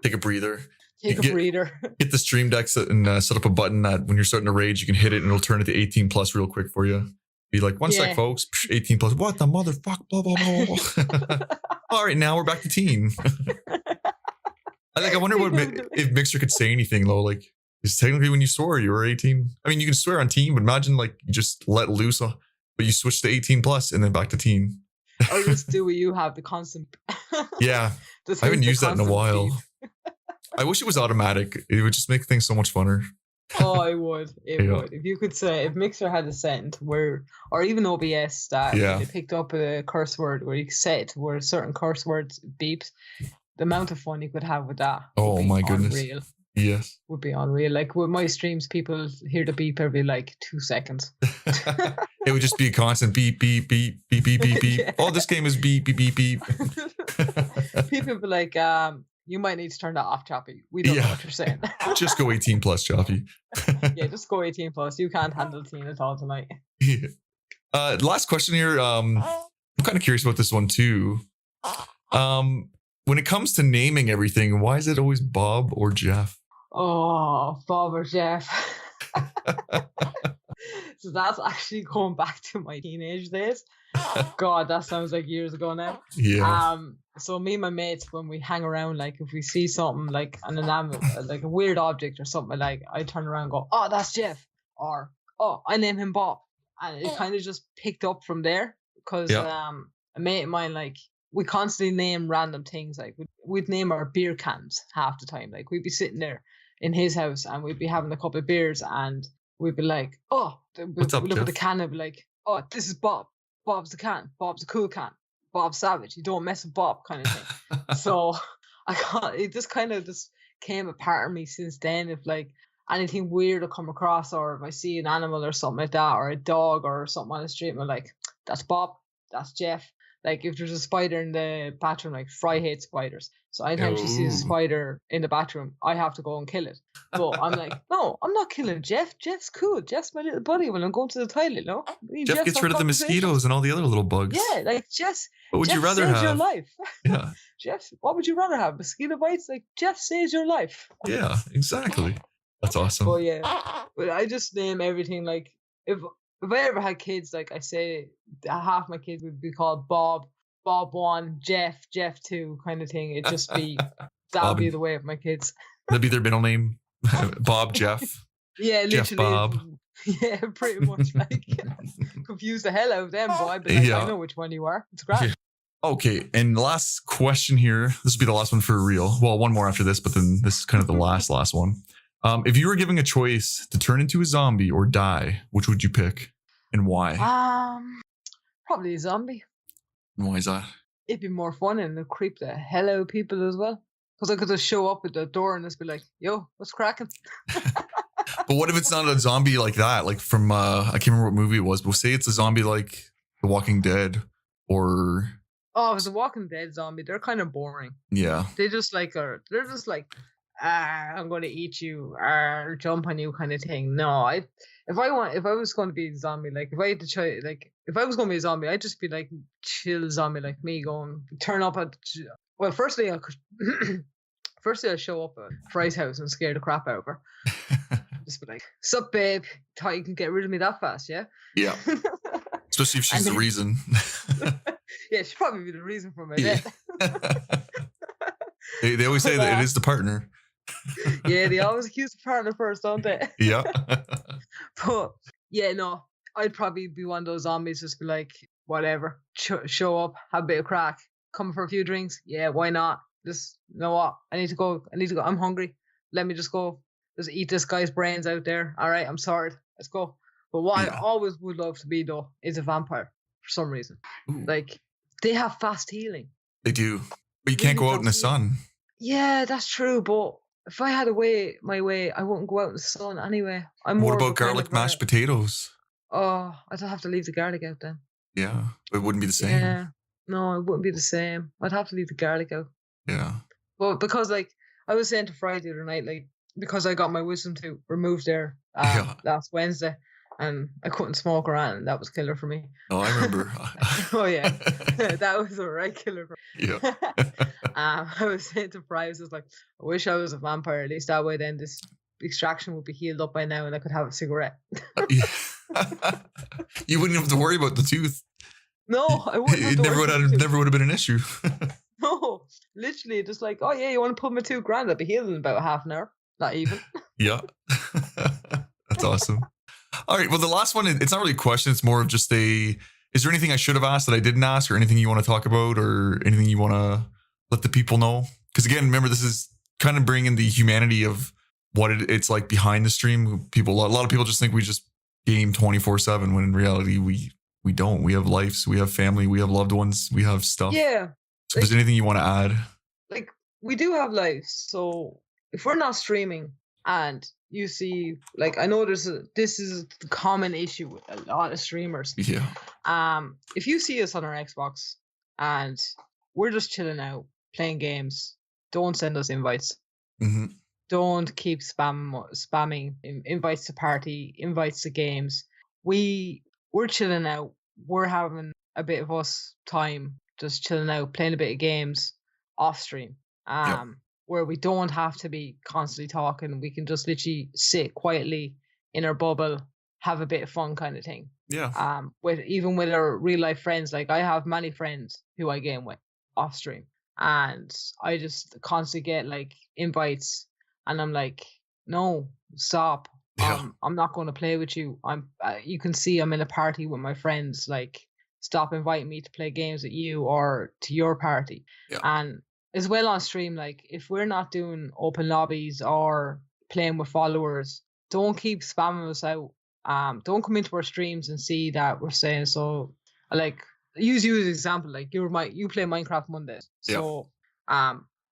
Take a breather. Take a breather. Get the stream deck and set up a button that when you're starting to rage, you can hit it and it'll turn it to 18 plus real quick for you. Be like, one sec, folks. 18 plus. What the motherfucker? Blah, blah, blah. All right, now we're back to teen. I wonder if Mixer could say anything though. Like, because technically when you swear, you were 18. I mean, you can swear on teen, but imagine like you just let loose, but you switch to 18 plus and then back to teen. Or just do what you have, the constant. Yeah. I haven't used that in a while. I wish it was automatic. It would just make things so much funner. Oh, it would. It would. If you could say, if Mixer had a setting to where, or even OBS that they picked up a curse word where you could set it to where certain curse words beeps, the amount of fun you could have with that. Oh my goodness. Unreal. Yes. Would be unreal. Like with my streams, people hear the beep every like 2 seconds. It would just be a constant beep, beep, beep, beep, beep, beep, beep. Yeah. Oh, this game is beep, beep, beep, beep. People would be like, you might need to turn that off, Chopie. We don't know what you're saying. Just go 18 plus, Chopie. Yeah, just go 18 plus. You can't handle teen at all tonight. Yeah. Last question here. I'm kind of curious about this one too. When it comes to naming everything, why is it always Bob or Jeff? Oh, Bob or Jeff. So that's actually going back to my teenage days. God, that sounds like years ago now. Yeah. So me and my mates, when we hang around, like if we see something like an enamel, like a weird object or something, like I turn around and go, "Oh, that's Jeff," or "Oh, I name him Bob," and it kind of just picked up from there because a mate of mine, like we constantly name random things. Like we'd name our beer cans half the time. Like we'd be sitting there in his house and we'd be having a couple of beers and we'd be like, "Oh," What's up, look Jeff? at the can and be like, "Oh, this is Bob. Bob's the can. Bob's a cool can. Bob's savage. You don't mess with Bob," kind of thing. So it just kind of just came apart of me since then. If like anything weird I come across, or if I see an animal or something like that, or a dog or something on the street, I'm like, "That's Bob. That's Jeff." Like if there's a spider in the bathroom, like Fry hates spiders. So anytime she sees a spider in the bathroom, I have to go and kill it. But I'm like, no, I'm not killing Jeff. Jeff's cool. Jeff's my little buddy when I'm going to the toilet, no? Jeff gets rid of the mosquitoes and all the other little bugs. Yeah, like Jeff. What would you rather saves have? Your life. Yeah. Jeff, what would you rather have? Mosquito bites? Like Jeff saves your life. Yeah, exactly. That's awesome. Well, yeah. But I just name everything like if I ever had kids, like I say half my kids would be called Bob 1, Jeff 2 kind of thing. It'd just be that would be the way of my kids. That'd be their middle name. Bob, Jeff. Yeah, literally. Jeff Bob. Yeah, pretty much. Like, confuse the hell out of them, boy. But like, Yeah. I know which one you are. It's grand. Okay, and last question here. This will be the last one for real. Well, one more after this, but then this is kind of the last one. If you were given a choice to turn into a zombie or die, which would you pick and why? Probably a zombie. And why is that? It'd be more fun and it'd creep the hell out of people as well. Because I could just show up at the door and just be like, "Yo, what's cracking?" But what if it's not a zombie like that? Like from I can't remember what movie it was, but say it's a zombie like The Walking Dead or Oh, if it's a Walking Dead zombie, they're kind of boring. yeah. They just like are. They're just like, I'm going to eat you, jump on you, kind of thing. No, if I was going to be a zombie, like if I had to try, like if I was going to be a zombie, I'd just be like chill zombie, like me, going turn up at. Well, firstly, I'd show up at Fry's house and scare the crap out of her. Just be like, "Sup, babe? Thought you can get rid of me that fast, yeah?" Yeah. Especially if she's the reason. Yeah, she'd probably be the reason for my Yeah. death. They always say that it is the partner. Yeah, they always accuse the partner first, don't they? Yeah. But yeah, no, I'd probably be one of those zombies, just be like, whatever, show up, have a bit of crack, come for a few drinks. Yeah, why not? Just, you know what? I need to go. I'm hungry. Let me just go. Just eat this guy's brains out there. All right, I'm sorry. Let's go. But what I always would love to be, though, is a vampire for some reason. Ooh. Like, they have fast healing. They do. But you can't go out in the sun. Yeah, that's true. But if I had my way, I wouldn't go out in the sun anyway. What about garlic mashed potatoes? Oh, I'd have to leave the garlic out then. Yeah, it wouldn't be the same. Yeah, no, it wouldn't be the same. I'd have to leave the garlic out. Yeah. Well, because like I was saying to Friday the other night, like because I got my wisdom tooth removed there last Wednesday, and I couldn't smoke around, and that was killer for me. Oh, I remember. Oh yeah, that was a right killer for me. Yeah. I was saying to Friday, I was just like, I wish I was a vampire. At least that way, then this extraction would be healed up by now, and I could have a cigarette. You wouldn't have to worry about the tooth. No, I wouldn't. It never would have been an issue. No, literally, just like, oh yeah, you want to put me $2,000? I'd be healed in about half an hour. Not even. Yeah. That's awesome. All right. Well, the last one, it's not really a question. It's more of just is there anything I should have asked that I didn't ask, or anything you want to talk about, or anything you want to let the people know? Because again, remember, this is kind of bringing the humanity of what it's like behind the stream. A lot of people just think we just game 24/7, when in reality, we don't. We have lives, we have family, we have loved ones, we have stuff. Yeah. So if there's anything you want to add? Like, we do have lives. So if we're not streaming and you see, like, I know this is the common issue with a lot of streamers. Yeah. If you see us on our Xbox and we're just chilling out, playing games, don't send us invites. Mm-hmm. Don't keep spamming invites to party, invites to games. We're chilling out. We're having a bit of us time, just chilling out, playing a bit of games off stream. Where we don't have to be constantly talking. We can just literally sit quietly in our bubble, have a bit of fun, kind of thing. Yeah. With our real life friends. Like, I have many friends who I game with off stream, and I just constantly get like invites, and I'm like, no, stop. Yeah. I'm not going to play with you. You can see I'm in a party with my friends. Like, stop inviting me to play games with you or to your party. Yeah. And as well on stream, like, if we're not doing open lobbies or playing with followers, don't keep spamming us out. Don't come into our streams and see that we're saying, so, like, use you as an example. Like, you play Minecraft Mondays. So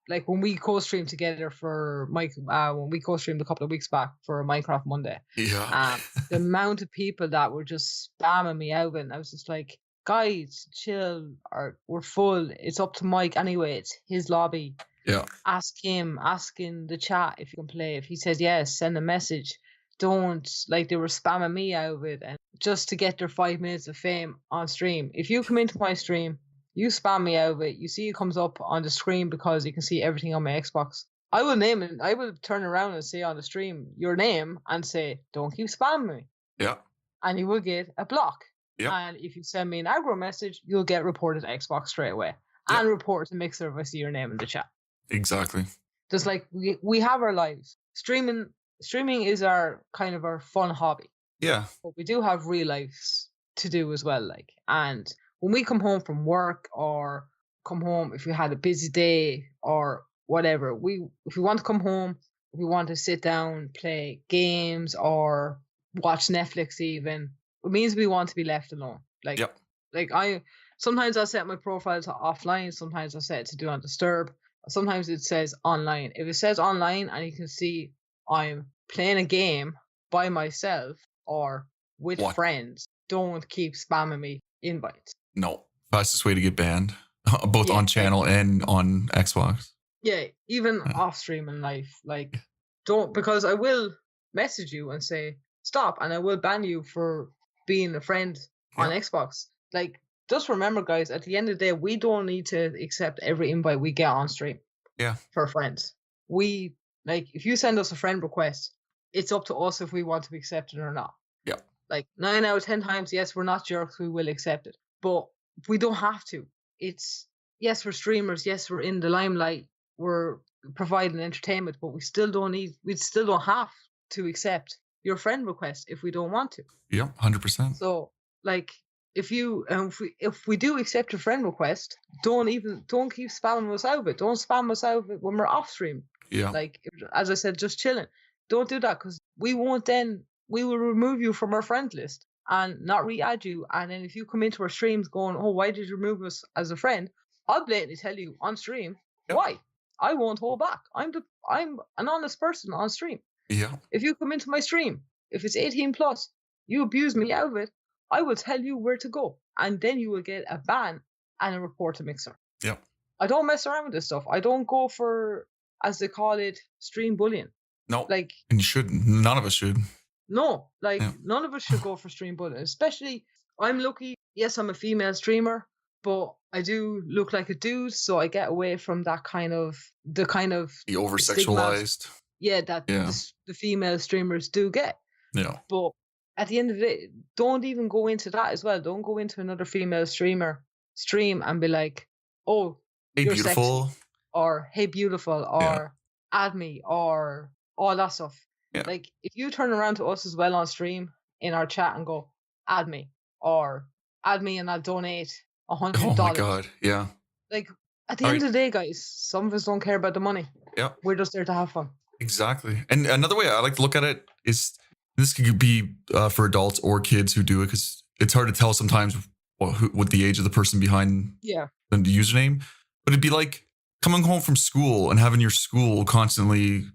like when we co-stream together for when we co-streamed a couple of weeks back for Minecraft Monday, the amount of people that were just spamming me out, and I was just like, guys, chill, or we're full. It's up to Mike anyway. It's his lobby. Yeah. Ask him. Ask in the chat if you can play. If he says yes, send a message. Don't, like, they were spamming me out of it, and just to get their 5 minutes of fame on stream. If you come into my stream, you spam me out of it, you see it comes up on the screen because you can see everything on my Xbox. I will name it. I will turn around and say on the stream your name and say, don't keep spamming me. Yeah. And you will get a block. Yeah. And if you send me an aggro message, you'll get reported to Xbox straight away. Yeah. And report to Mixer if I see your name in the chat. Exactly. Just like we have our lives. Streaming is our kind of our fun hobby. Yeah. but we do have real lives to do as well. Like, and when we come home from work or come home if we had a busy day or whatever, if we want to come home, if we want to sit down, play games or watch Netflix even, it means we want to be left alone. Like, Yep. like sometimes I set my profile to offline, sometimes I set it to do not disturb, sometimes it says online. If it says online and you can see I'm playing a game by myself or with What? friends, don't keep spamming me invites. No. Fastest way to get banned, both Yeah, on like- channel and on Xbox. Yeah, even Yeah. off stream in life, like don't, because I will message you and say stop, and I will ban you for being a friend on Yeah. Xbox. Like, just remember, guys, at the end of the day, we don't need to accept every invite we get on stream. Yeah. For friends, we like if you send us a friend request, it's up to us if we want to be accepted or not. Yeah. Like 9 out of 10 times, yes, we're not jerks, we will accept it, but we don't have to. It's yes, we're streamers, yes, we're in the limelight, we're providing entertainment, but we still don't have to accept your friend request if we don't want to. Yeah. 100%. So, like, if we do accept a friend request, don't keep spamming us out of it. Don't spam us out of it when we're off stream. Yeah. Like, as I said, just chilling. Don't do that, because we will remove you from our friend list and not re-add you. And then if you come into our streams going, oh, why did you remove us as a friend? I'll blatantly tell you on stream why. I won't hold back. I'm an honest person on stream. Yeah. If you come into my stream, if it's 18 plus, you abuse me out of it, I will tell you where to go, and then you will get a ban and a report to Mixer. Yep. I don't mess around with this stuff. I don't go for, as they call it, stream bullying. No. Like, And you shouldn't. None of us should. no, like, Yeah. none of us should go for stream bullying. Especially, I'm lucky. Yes, I'm a female streamer, but I do look like a dude, so I get away from that The over sexualized. yeah, that Yeah. the female streamers do get. Yeah. But at the end of the day, don't even go into that as well. Don't go into another female streamer stream and be like, oh, Hey, you're beautiful. sexy, or hey, beautiful, or Yeah. add me, or all that stuff. Yeah. Like, if you turn around to us as well on stream in our chat and go, add me, or add me and I'll donate $100. Oh my God. Yeah. Like, at the end of the day, guys, some of us don't care about the money. Yeah. We're just there to have fun. Exactly. And another way I like to look at it is this could be for adults or kids who do it, because it's hard to tell sometimes what the age of the person behind Yeah. the username. But it'd be like coming home from school and having your school constantly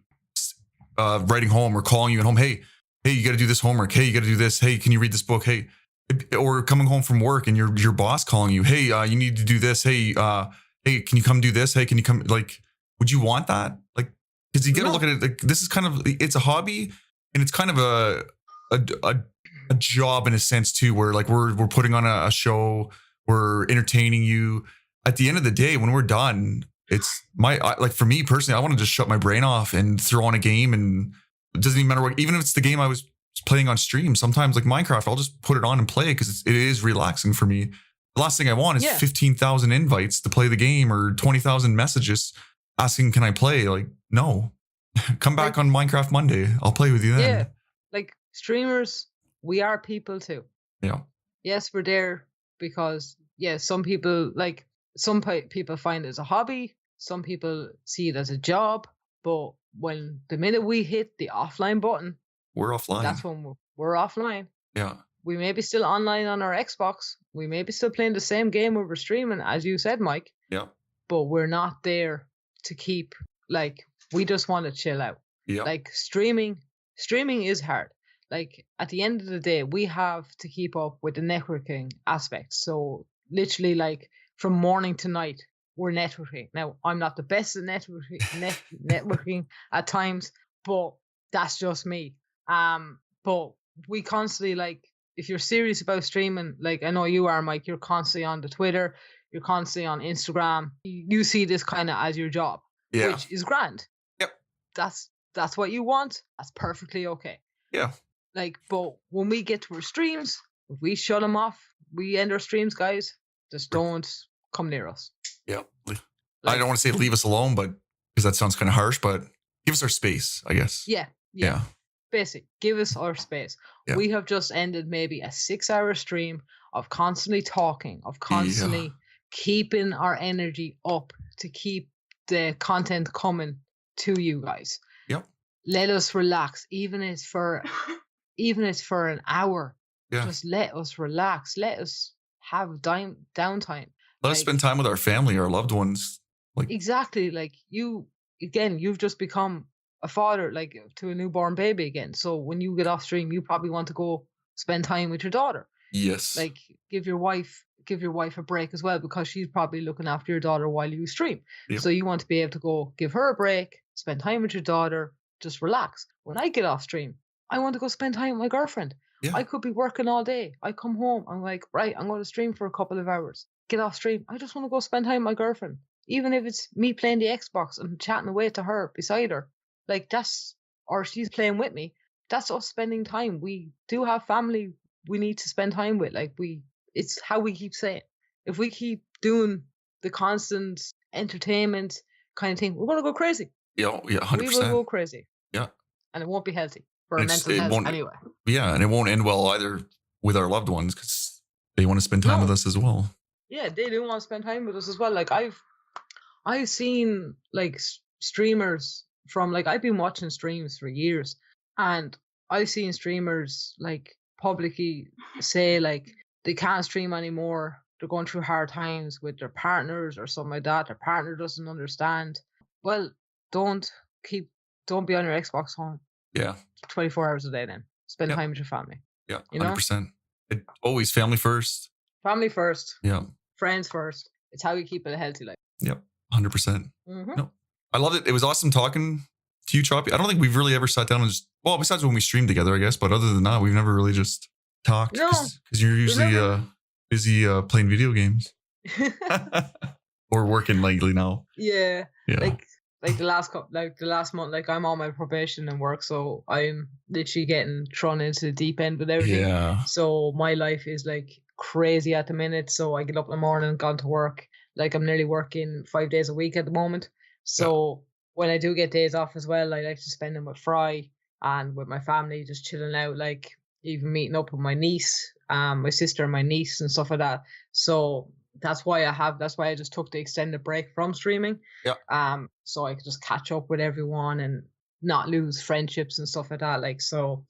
writing home or calling you at home. Hey, you got to do this homework. Hey, you got to do this. Hey, can you read this book? Hey, or coming home from work and your boss calling you. Hey, you need to do this. Hey, can you come do this? Hey, can you come? Like, would you want that? Like, because you got to No. look at it. Like, this is kind of, it's a hobby and it's kind of a job in a sense too, where like we're putting on a show, we're entertaining you. At the end of the day, when we're done, it's like for me personally, I want to just shut my brain off and throw on a game, and it doesn't even matter what, even if it's the game I was playing on stream. Sometimes like Minecraft, I'll just put it on and play it because it is relaxing for me. The last thing I want is 15,000 invites to play the game or 20,000 messages asking, can I play? Like, no, come back on Minecraft Monday. I'll play with you then. Yeah. Like, streamers, we are people too. Yeah. Yes, we're there because, some people, like, some people find it as a hobby. Some people see it as a job. But when the minute we hit the offline button, We're offline. that's when we're offline. Yeah. We may be still online on our Xbox. We may be still playing the same game when we're streaming, as you said, Mike. Yeah. But we're not there to keep, like, we just want to chill out. Yeah. Like, streaming is hard. Like, at the end of the day, we have to keep up with the networking aspect. So literally, like, from morning to night, we're networking. Now, I'm not the best at networking at times, but that's just me. But we constantly, like, if you're serious about streaming, like I know you are, Mike, you're constantly on the Twitter, you're constantly on Instagram. You see this kind of as your job, which is grand. Yep. That's what you want. That's perfectly okay. Yeah. Like, but when we get to our streams, if we shut them off, we end our streams, guys. Just don't come near us. Yeah. I don't want to say leave us alone, but because that sounds kind of harsh, but give us our space, I guess. Yeah. Yeah. Basic, give us our space. Yeah. We have just ended maybe a 6-hour stream of constantly talking, of constantly keeping our energy up to keep the content coming to you guys. Yep. Let us relax, even if it's for an hour. Yeah. Just let us relax. Let us have downtime. Let us spend time with our family, our loved ones. Like exactly, like you've just become a father, like to a newborn baby again. So when you get off stream, you probably want to go spend time with your daughter. yes. Like give your wife a break as well, because she's probably looking after your daughter while you stream. Yep. So you want to be able to go give her a break, spend time with your daughter, just relax. When I get off stream, I want to go spend time with my girlfriend. Yeah. I could be working all day. I come home, I'm like, right, I'm going to stream for a couple of hours. Get off stream. I just want to go spend time with my girlfriend. Even if it's me playing the Xbox and chatting away to her beside her. Like or she's playing with me. That's us spending time. We do have family we need to spend time with. Like it's how we keep saying. If we keep doing the constant entertainment kind of thing, we're going to go crazy. Yeah, 100%. We will go crazy. Yeah. And it won't be healthy for our mental health anyway. Yeah, and it won't end well either with our loved ones because they want to spend time with us as well. Yeah, they do want to spend time with us as well. Like I've seen like streamers from, like, I've been watching streams for years, and I've seen streamers like publicly say like they can't stream anymore. They're going through hard times with their partners or something like that. Their partner doesn't understand. Well, don't be on your Xbox home. Yeah. 24 hours a day then. Spend time with your family. Yeah, 100%. Always family first. Family first. Yeah. Friends first. It's how you keep it a healthy life. Yep, 100%. Mm-hmm. No, I loved it. It was awesome talking to you, Chopie. I don't think we've really ever sat down and just, well, besides when we streamed together, I guess, but other than that, we've never really just talked. No. Because you're usually busy playing video games. Or working lately now. Yeah. Like the last month, like I'm on my probation and work, so I'm literally getting thrown into the deep end with everything. Yeah. So my life is like crazy at the minute. So I get up in the morning, gone to work. Like I'm nearly working 5 days a week at the moment. So when I do get days off as well, I like to spend them with Fry and with my family, just chilling out, like even meeting up with my niece, my sister and my niece and stuff like that. So that's why I just took the extended break from streaming. Yeah. So I could just catch up with everyone and not lose friendships and stuff like that. Like, so,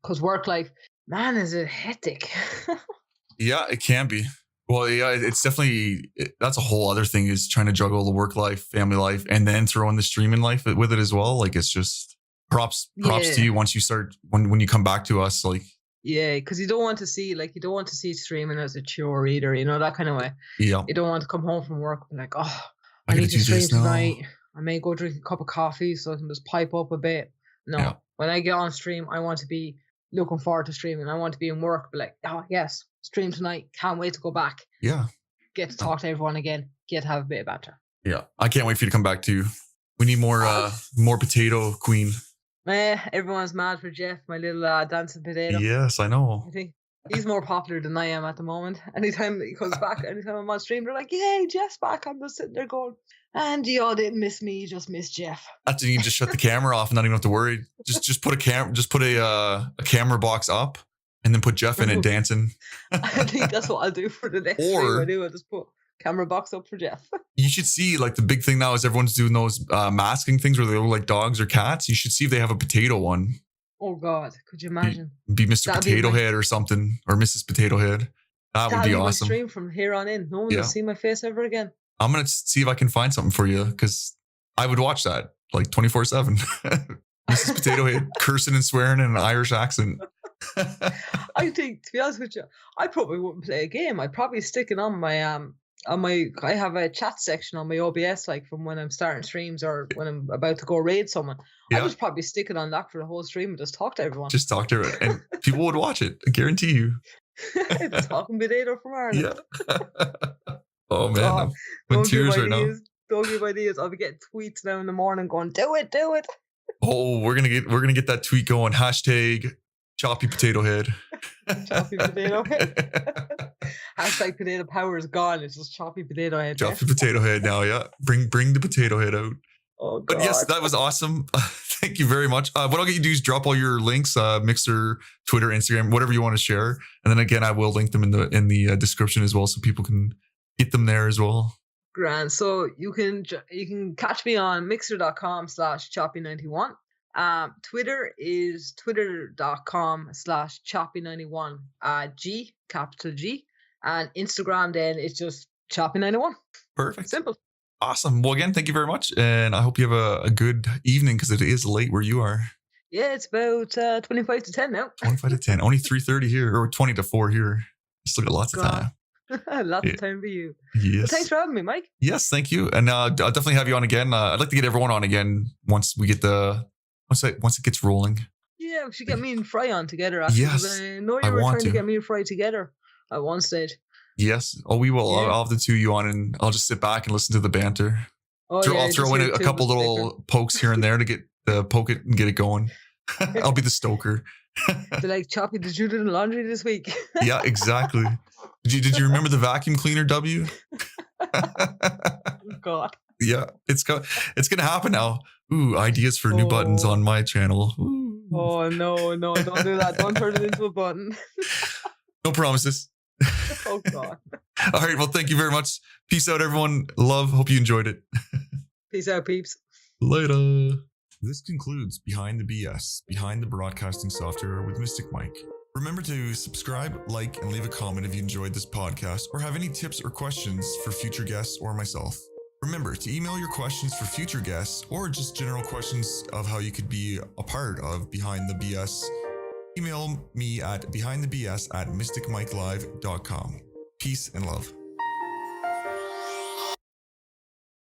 because work life, man, is it hectic? Yeah, it can be. Well, yeah, it's definitely, that's a whole other thing, is trying to juggle the work life, family life, and then throw in the streaming life with it as well. Like, it's just props to you once you start, when you come back to us, like. Yeah, because you don't want to see streaming as a chore either, you know, that kind of way. Yeah. You don't want to come home from work and like, oh, I need to stream tonight. I may go drink a cup of coffee so I can just pipe up a bit. No, when I get on stream, I want to be looking forward to streaming. I want to be in work, but like, oh yes, stream tonight. Can't wait to go back. Yeah. Get to talk to everyone again. Get to have a bit of banter. Yeah. I can't wait for you to come back too. We need more potato queen. Everyone's mad for Jeff, my little dancing potato. Yes, I know. I think he's more popular than I am at the moment. Anytime he comes back, anytime I'm on stream, they're like, "Yay, Jeff's back!" I'm just sitting there going, "And y'all didn't miss me, you just missed Jeff." That's when you just shut the camera off and not even have to worry. Just put a camera box up and then put Jeff in it dancing. I think that's what I'll do for the next stream. I'll just put camera box up for Jeff. You should see, like, the big thing now is everyone's doing those masking things where they look like dogs or cats. You should see if they have a potato one. Oh God, could you imagine? Be Mr. Potato Head or something, or Mrs. Potato Head. That would be awesome. Stream from here on in. No one will see my face ever again. I'm gonna see if I can find something for you, because I would watch that like 24/7. Mrs. Potato Head cursing and swearing in an Irish accent. I think, to be honest with you, I probably wouldn't play a game. I'd probably stick it on my I have a chat section on my OBS, like from when I'm starting streams or when I'm about to go raid someone. I would probably stick it on that for the whole stream and just talk to everyone. Just talk to it, and people would watch it. I guarantee you. It's talking potato from Ireland. Yeah. Oh man, I'm tears right now. Don't give ideas. I'll be getting tweets now in the morning going, "Do it." Oh, we're gonna get that tweet going. Hashtag Chopie Potato Head. Chopie Potato Head. Hashtag potato power is gone. It's just Chopie Potato Head. Chopie Potato Head now, yeah. Bring the potato head out. Oh God. But yes, that was awesome. Thank you very much. What I'll get you to do is drop all your links, Mixer, Twitter, Instagram, whatever you want to share. And then again, I will link them in the description as well, so people can get them there as well. Grand. So you can catch me on mixer.com/Chopie91. Twitter is twitter.com/Chopie91. G, capital G. And Instagram then it's just Chopie91. Perfect. Simple. Awesome. Well, again, thank you very much. And I hope you have a good evening because it is late where you are. Yeah, it's about 25 to 10 now. 25 to 10. Only 3:30 here, or 20 to 4 here. Still got lots of time. Lots of time for you. Yes. Well, thanks for having me, Mike. Yes, thank you. And I'll definitely have you on again. I'd like to get everyone on again once we get once it gets rolling. Yeah, we should get me and Fry on together. Actually, Yes, I know you were trying to get me and Fry together at one stage. Yes. Oh, we will. Yeah. I'll have the two of you on, and I'll just sit back and listen to the banter. Oh, I'll throw in a couple little pokes here and there to poke it and get it going. I'll be the stoker. They're like, Choppy, did you do the laundry this week? Yeah, exactly. Did you remember the vacuum cleaner, W? God. Yeah, it's gonna happen now. Ooh, ideas for new buttons on my channel. Ooh. Oh no, don't do that. Don't turn it into a button. No promises. Oh God. All right, well, thank you very much. Peace out, everyone. Love. Hope you enjoyed it. Peace out, peeps. Later. This concludes Behind the BS, Behind the Broadcasting Software with Mystic Mike. Remember to subscribe, like, and leave a comment if you enjoyed this podcast or have any tips or questions for future guests or myself. Remember to email your questions for future guests or just general questions of how you could be a part of Behind the BS. Email me at behindthebs@mysticmikelive.com. Peace and love.